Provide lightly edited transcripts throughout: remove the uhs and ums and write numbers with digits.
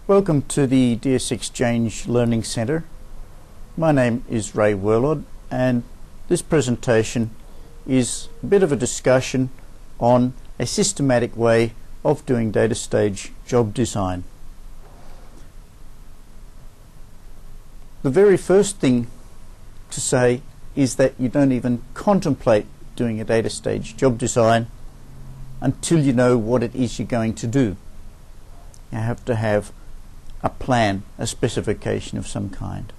Welcome to the DS Exchange Learning Centre. My name is Ray Werlod, and this presentation is a bit of a discussion on a systematic way of doing data stage job design. The very first thing to say is that you don't even contemplate doing a data stage job design until you know what it is you're going to do. You have to have a plan, a specification of some kind.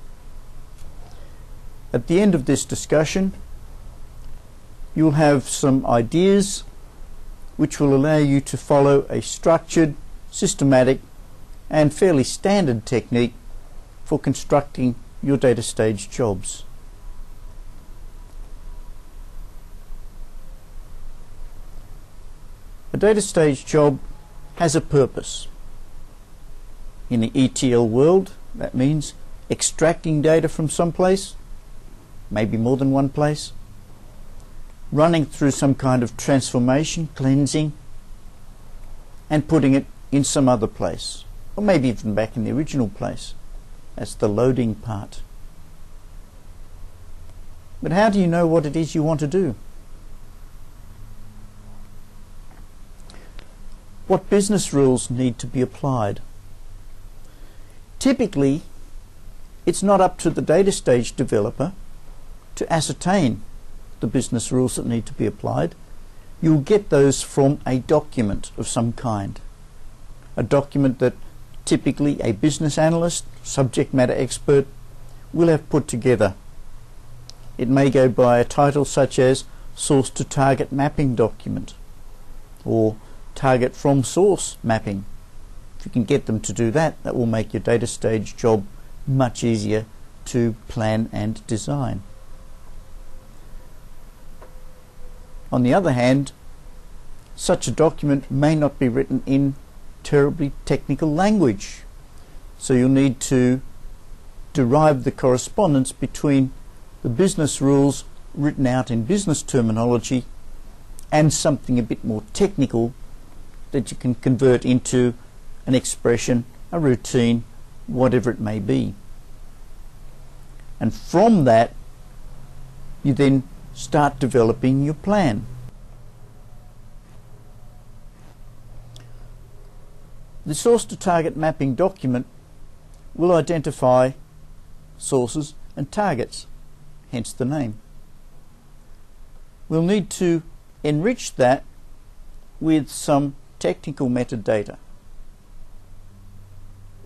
At the end of this discussion, you'll have some ideas which will allow you to follow a structured, systematic and fairly standard technique for constructing your data stage jobs. A data stage job has a purpose. In the ETL world, that means extracting data from some place, maybe more than one place, running through some kind of transformation, cleansing, and putting it in some other place, or maybe even back in the original place. That's the loading part. But how do you know what it is you want to do? What business rules need to be applied? Typically, it's not up to the data stage developer to ascertain the business rules that need to be applied. You'll get those from a document of some kind. A document that typically a business analyst, subject matter expert, will have put together. It may go by a title such as Source to Target Mapping Document or Target from Source Mapping. If you can get them to do that, that will make your data stage job much easier to plan and design. On the other hand, such a document may not be written in terribly technical language, so you'll need to derive the correspondence between the business rules written out in business terminology and something a bit more technical that you can convert into an expression, a routine, whatever it may be. And from that, you then start developing your plan. The source to target mapping document will identify sources and targets, hence the name. We'll need to enrich that with some technical metadata.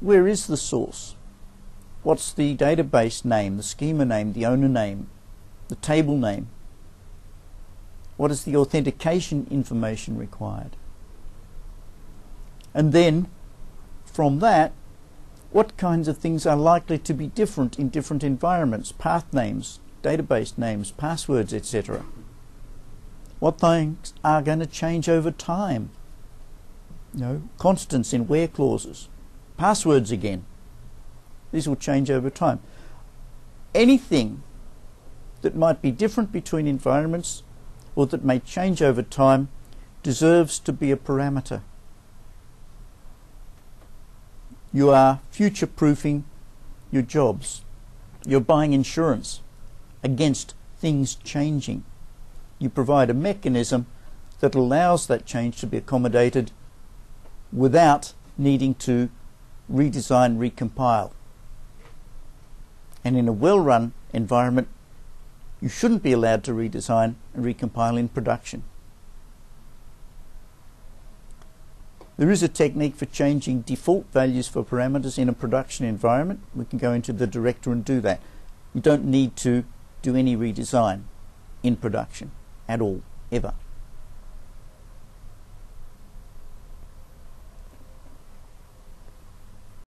Where is the source? What's the database name, the schema name, the owner name, the table name? What is the authentication information required? And then, from that, what kinds of things are likely to be different in different environments? Path names, database names, passwords, etc. What things are going to change over time? Constants in where clauses. Passwords again. These will change over time. Anything that might be different between environments or that may change over time deserves to be a parameter. You are future-proofing your jobs. You're buying insurance against things changing. You provide a mechanism that allows that change to be accommodated without needing to redesign, recompile. And in a well-run environment, you shouldn't be allowed to redesign and recompile in production. There is a technique for changing default values for parameters in a production environment. We can go into the director and do that. You don't need to do any redesign in production at all, ever.